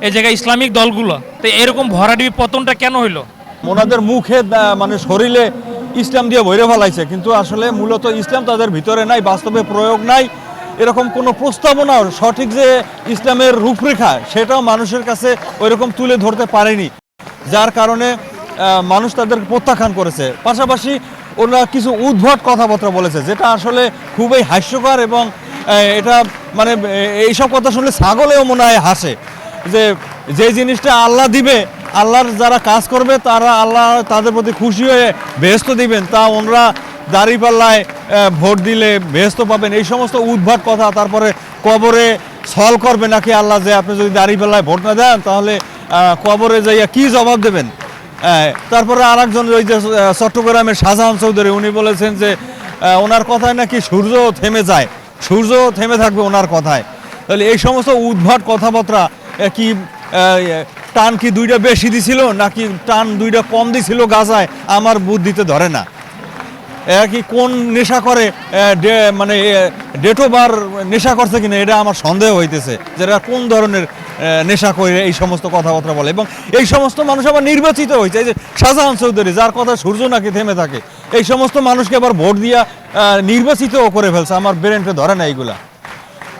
এই জায়গায় ইসলামিক দলগুলো, তো এরকম ভরাডুবি পতনটা কেন হইলো? ওনাদের মুখে মানে শরীরে ইসলাম দিয়ে ভরে ফেলাইছে, কিন্তু আসলে মূলত ইসলাম তাদের ভিতরে নাই, বাস্তবে প্রয়োগ নাই। এরকম কোনো প্রস্তাবনাও সঠিক যে ইসলামের রূপরেখা সেটাও মানুষের কাছে ওইরকম তুলে ধরতে পারেনি, যার কারণে মানুষ তাদের প্রত্যাখ্যান করেছে। পাশাপাশি ওরা কিছু উদ্ভট কথাবার্তা বলেছে, যেটা আসলে খুবই হাস্যকর, এবং এটা মানে এইসব কথা শুনলে ছাগলেও মনে হয় হাসে। যে জিনিসটা আল্লাহ দিবে, আল্লাহর যারা কাজ করবে তারা আল্লাহ তাদের প্রতি খুশি হয়ে বেহেশত দিবেন, তা ওনারা দাঁড়িপাল্লায় ভোট দিলে বেহেশত পাবেন, এই সমস্ত উদ্ভট কথা। তারপরে কবরে ছল করবে নাকি আল্লাহ, যে আপনি যদি দাঁড়িপাল্লায় ভোট না দেন তাহলে কবরে যাইয়া কি জবাব দেবেন। তারপরে আরেকজন ওই যে চট্টগ্রামের শাহজাহান চৌধুরী, উনি বলেছেন যে ওনার কথায় নাকি সূর্য থেমে যায়, সূর্য থেমে থাকবে ওনার কথায়। তাহলে এই সমস্ত উদ্ভট কথাবার্তা কি টান কি দুইটা বেশি দিছিল নাকি টান দুইটা কম দিছিল গাজায়, আমার বুদ্ধিতে ধরে না। এরা কি কোন নেশা করে, মানে ডেটোবার নেশা করছে কিনা এটা আমার সন্দেহ হইতেছে, যেটা কোন ধরনের নেশা করে এই সমস্ত কথাবার্তা বলে। এবং এই সমস্ত মানুষ আবার নির্বাচিত হয়েছে, এই যে শাহজাহান চৌধুরী যার কথা সূর্য নাকি থেমে থাকে, এই সমস্ত মানুষকে আবার ভোট দিয়া নির্বাচিতও করে ফেলছে, আমার ব্রেনকে ধরে না এইগুলা।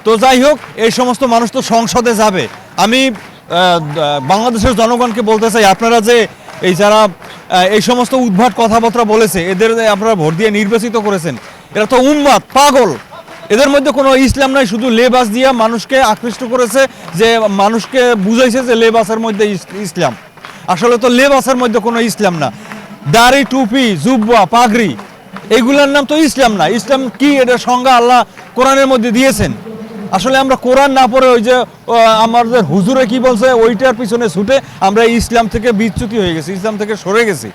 তো যাই হোক, এই সমস্ত মানুষ তো সংসদে যাবে। আমি বাংলাদেশের জনগণকে বলতে চাই, আপনারা যে এই যারা এই সমস্ত উদ্ভট কথাবার্তা বলেছে, এদের আপনারা ভোট দিয়ে নির্বাচিত করেছেন, এরা তো উন্মাদ, পাগল। এদের মধ্যে কোনো ইসলাম নাই, শুধু লেবাস দিয়ে মানুষকে আকৃষ্ট করেছে, যে মানুষকে বুঝাইছে যে লেবাসের মধ্যে ইসলাম। আসলে তো লেবাসের মধ্যে কোনো ইসলাম না। দাড়ি, টুপি, জুব্বা, পাগড়ি, এইগুলোর নাম তো ইসলাম না। ইসলাম কি, এটার সংজ্ঞা আল্লাহ কোরআনের মধ্যে দিয়েছেন। আসলে আমরা কোরআন না পড়ে ওই যে আমাদের হুজুরে কি বলছে ওইটার পিছনে ছুটে আমরা ইসলাম থেকে বিচ্যুতি হয়ে গেছি, ইসলাম থেকে সরে গেছি,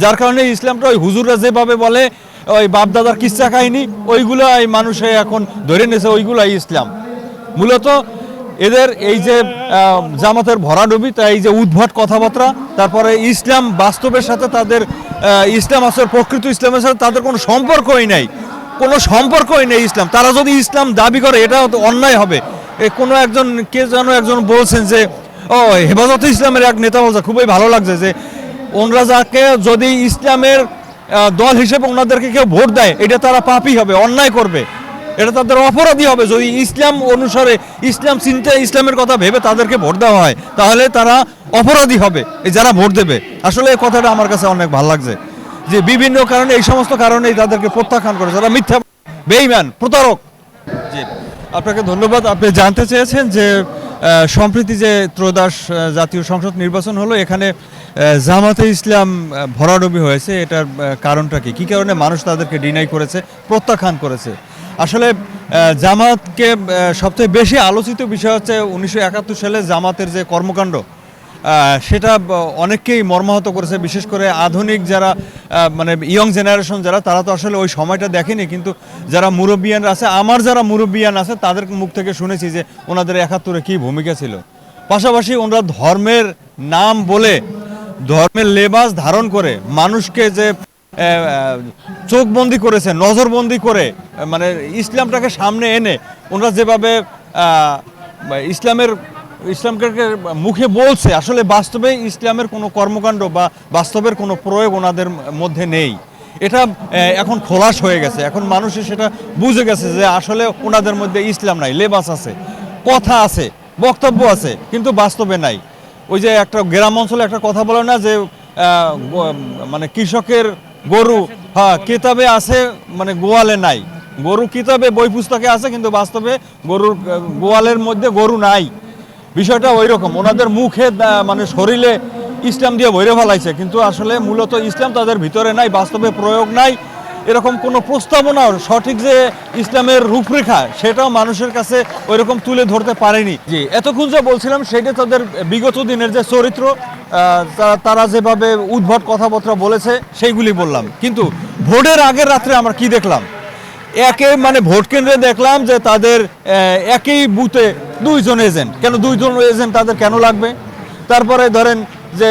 যার কারণে ইসলামটা ওই হুজুররা যেভাবে বলে, ওই বাপদাদার কিচ্ছা কাহিনী, ওইগুলো এই মানুষে এখন ধরে নিয়েছে, ওইগুলাই ইসলাম। মূলত এদের এই যে জামাতের ভরাডুবি, তাই এই যে উদ্ভট কথাবার্তা, তারপরে ইসলাম বাস্তবের সাথে তাদের ইসলাম আসলে প্রকৃত ইসলামের সাথে তাদের কোনো সম্পর্কই নাই, কোনো সম্পর্কই নেই ইসলাম। তারা যদি ইসলাম দাবি করে এটা তো অন্যায় হবে। কোনো একজন কে যেন একজন বলছেন যে হেফাজতে ইসলামের এক নেতা বলছে, খুবই ভালো লাগছে, যে ওনারা যাকে যদি ইসলামের দল হিসেবে ওনাদেরকে কেউ ভোট দেয়, এটা তারা পাপী হবে, অন্যায় করবে, এটা তাদের অপরাধী হবে। যদি ইসলাম অনুসারে ইসলাম চিন্তা ইসলামের কথা ভেবে তাদেরকে ভোট দেওয়া হয়, তাহলে তারা অপরাধী হবে যারা ভোট দেবে। আসলে এই কথাটা আমার কাছে অনেক ভালো লাগছে, যে বিভিন্ন কারণে, এই সমস্ত কারণেই তাদেরকে প্রত্যাখ্যান করে, যারা মিথ্যা, বেঈমান, প্রতারক। জি, আপনাকে ধন্যবাদ। আপনি জানতে চেয়েছেন যে সম্প্রতি যে ত্রয়োদশ জাতীয় সংসদ নির্বাচন হলো, এখানে জামাতে ইসলাম ভরাডুবি হয়েছে, এটার কারণটা কি, কী কারণে মানুষ তাদেরকে ডিনাই করেছে, প্রত্যাখ্যান করেছে। আসলে জামাতকে সবচেয়ে বেশি আলোচিত বিষয় হচ্ছে 1971 সালে জামাতের যে কর্মকাণ্ড, সেটা অনেককেই মর্মাহত করেছে। বিশেষ করে আধুনিক যারা মানে ইয়ং জেনারেশন যারা, তারা তো আসলে ওই সময়টা দেখেনি, কিন্তু যারা মুরব্বিয়ান আছে, আমার যারা মুরব্বিয়ান আছে, তাদের মুখ থেকে শুনেছি যে ওনাদের 71-এ কী ভূমিকা ছিল। পাশাপাশি ওনারা ধর্মের নাম বলে, ধর্মের লেবাস ধারণ করে মানুষকে যে চোখবন্দি করেছে, নজরবন্দি করে, মানে ইসলামটাকে সামনে এনে ওনারা যেভাবে ইসলামকে মুখে বলছে, আসলে বাস্তবে ইসলামের কোনো কর্মকাণ্ড বা বাস্তবের কোনো প্রয়োগ ওনাদের মধ্যে নেই। এটা এখন খোলাস হয়ে গেছে, এখন মানুষের সেটা বুঝে গেছে যে আসলে ওনাদের মধ্যে ইসলাম নাই, লেবাস আছে, কথা আছে, বক্তব্য আছে, কিন্তু বাস্তবে নাই। ওই যে একটা গ্রাম অঞ্চলে একটা কথা বলে না, যে মানে কৃষকের গরু কিতাবে আছে, মানে গোয়ালে নাই। গরু কিতাবে বই পুস্তকে আছে, কিন্তু বাস্তবে গরুর গোয়ালের মধ্যে গরু নাই। বিষয়টা ওই রকম, ওনাদের মুখে মানে শরীরে ইসলাম দিয়ে ভরে ফেলাইছে, কিন্তু আসলে মূলত ইসলাম তাদের ভিতরে নাই, বাস্তবে প্রয়োগ নাই। এরকম কোনো প্রস্তাবনাও সঠিক যে ইসলামের রূপরেখা সেটাও মানুষের কাছে ওইরকম তুলে ধরতে পারেনি। জি, এতক্ষণ যে বলছিলাম সেটা তাদের বিগত দিনের যে চরিত্র, তারা যেভাবে উদ্ভট কথাবার্তা বলেছে সেইগুলি বললাম। কিন্তু ভোটের আগের রাত্রে আমরা কি দেখলাম, মানে ভোট কেন্দ্রে দেখলাম যে তাদের একই বুথে 2 জন এজেন্ট। কেন 2 জন এজেন্ট তাদের কেন লাগবে? তারপরে ধরেন যে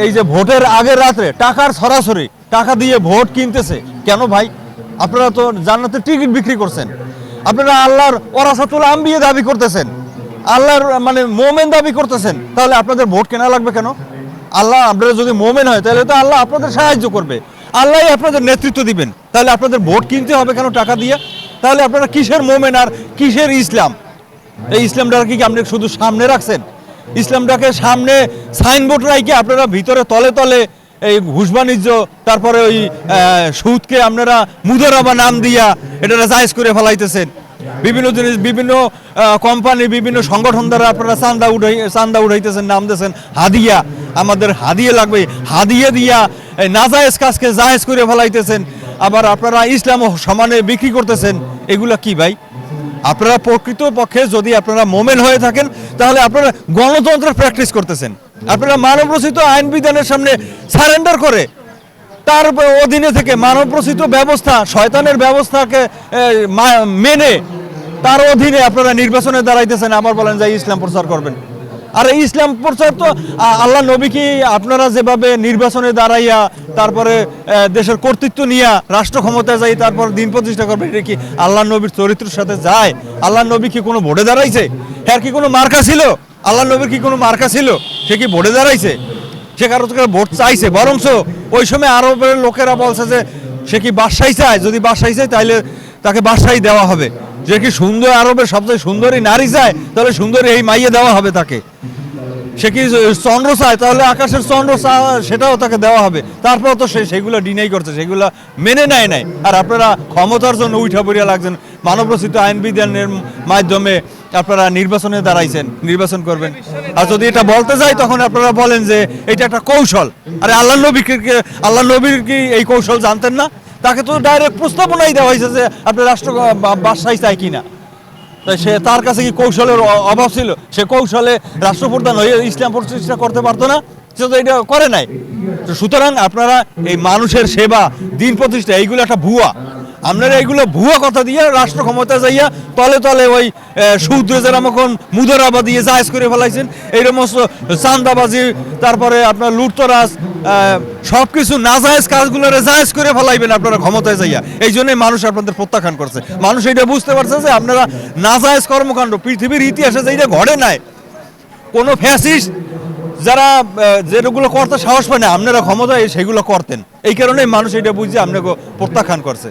এই যে ভোটের আগের রাত্রে টাকার সরাসরি টাকা দিয়ে ভোট কিনতেছে কেন ভাই? আপনারা তো জান্নাতের টিকিট বিক্রি করছেন, আপনারা আল্লাহর ওয়ারাসাতুল আম্বিয়া দাবি করতেছেন, আল্লাহর মানে মোমেন দাবি করতেছেন, তাহলে আপনাদের ভোট কেনা লাগবে কেন? আল্লাহ আপনারা যদি মোমেন হয় তাহলে তো আল্লাহ আপনাদের সাহায্য করবে, আল্লাহই আপনাদের নেতৃত্ব দিবেন, তাহলে আপনাদের ভোট কিনতে হবে কেন টাকা দিয়ে? তাহলে আপনারা কিসের মোমেন আর কিসের ইসলাম? এই ইসলামটাকে কি আপনি শুধু সামনে রাখছেন? ইসলামটাকে সামনে সাইনবোর্ড রাখি আপনারা ভিতরে তলে তলে এই ঘুষ বাণিজ্য, তারপরে ওই সুদকে আপনারা মুদারাবা নাম দিয়া এটা জায়েজ করে ফেলাইতেছেন। বিভিন্ন জিনিস, বিভিন্ন কোম্পানি, বিভিন্ন সংগঠন দ্বারা আপনারা চান্দা উঠাইতেছেন, নাম দিয়েছেন হাদিয়া, আমাদের হাদিয়া লাগবে, হাদিয়া দিয়া এই নাজায়েজ কাজকে জায়েজ করে ফেলাইতেছেন। আবার আপনারা ইসলাম সমানে বিক্রি করতেছেন। এগুলা কি ভাই? আপনারা প্রকৃত পক্ষে যদি আপনারা মোমেন হয়ে থাকেন তাহলে আপনারা গণতন্ত্রের প্র্যাকটিস করতেছেন। আপনারা মানব রচিত আইন বিধানের সামনে সারেন্ডার করে তার অধীনে থেকে মানব রচিত ব্যবস্থা, শয়তানের ব্যবস্থাকে মেনে তার অধীনে আপনারা নির্বাচনে দাঁড়াইতেছেন, আবার বলেন যে ইসলাম প্রচার করবেন। আর এই ইসলাম প্রচার তো আল্লাহ নবী কি আপনারা যেভাবে নির্বাচনে দাঁড়াইয়া তারপরে দেশের কর্তৃত্ব নিয়ে রাষ্ট্র ক্ষমতায় যাই তারপর দিন প্রতিষ্ঠা করবে, এটা কি আল্লাহ নবীর চরিত্রের সাথে যায়? আল্লাহ নবী কি কোনো ভোটে দাঁড়াইছে? হ্যাঁ, কি কোনো মার্কা ছিল? আল্লাহ নবীর কি কোনো মার্কা ছিল? সে কি ভোটে দাঁড়াইছে? সে কারো ভোট চাইছে? বরঞ্চ ওই সময় আরবের লোকেরা বলছে যে সে কি বাদশাহী চায়, যদি বাদশাহী চায় তাহলে তাকে বাদশাহী দেওয়া হবে। যে কি সুন্দর, আরবের সবচেয়ে সুন্দরী নারী চায় তাহলে সুন্দরী এই মাইয়ে দেওয়া হবে তাকে। সে কি চন্দ্র চায় তাহলে আকাশের চন্দ্র সেটাও তাকে দেওয়া হবে। তারপর তো সে সেগুলো ডিনাই করছে, সেগুলো মেনে নেয় নাই। আর আপনারা ক্ষমতার জন্য উঠা পড়িয়া লাগছেন, মানবরচিত আইন বিধানের মাধ্যমে আপনারা নির্বাচনে দাঁড়াইছেন, নির্বাচন করবেন। আর যদি এটা বলতে যাই তখন আপনারা বলেন যে এটা একটা কৌশল। আরে আল্লাহ নবীর কি এই কৌশল জানতেন না? তাকে তো ডাইরেক্ট প্রস্তাবনাই দেওয়া হয়েছে যে আপনি রাষ্ট্র বাদশাহী চাই কিনা। তাই সে তার কাছে কি কৌশলের অভাব ছিল? সে কৌশলে রাষ্ট্রপ্রধান হয়ে ইসলাম প্রতিষ্ঠা করতে পারতো না? সে তো এটা করে নাই। তো সুতরাং আপনারা এই মানুষের সেবা, দিন প্রতিষ্ঠা, এইগুলো একটা ভুয়া। আপনারা এইগুলো ভুয়া কথা দিয়ে রাষ্ট্র ক্ষমতা যাইয়া তলে তলে ওই সুদ্র যেরকম মুদারাবা দিয়ে জায়েজ করে ফেলাইছেন, এইরকম চান্দাবাজি, তারপরে আপনার লুটতরাজ, সব কিছু নাজায়েজ কাজগুলোরে জায়েজ করে ফেলাইবেন আপনারা ক্ষমতায় যাইয়া। এই জন্যই মানুষ আপনাদের প্রত্যাখ্যান করছে। মানুষ এটা বুঝতে পারছে যে আপনারা নাজায়েজ কর্মকাণ্ড পৃথিবীর ইতিহাসে যেটা ঘটে নাই, কোনো ফ্যাসিস্ট যারা যেগুলো করতে সাহস পায় না, আপনারা ক্ষমতায় সেগুলো করতেন। এই কারণে মানুষ এটা বুঝে আপনাকে প্রত্যাখ্যান করছে।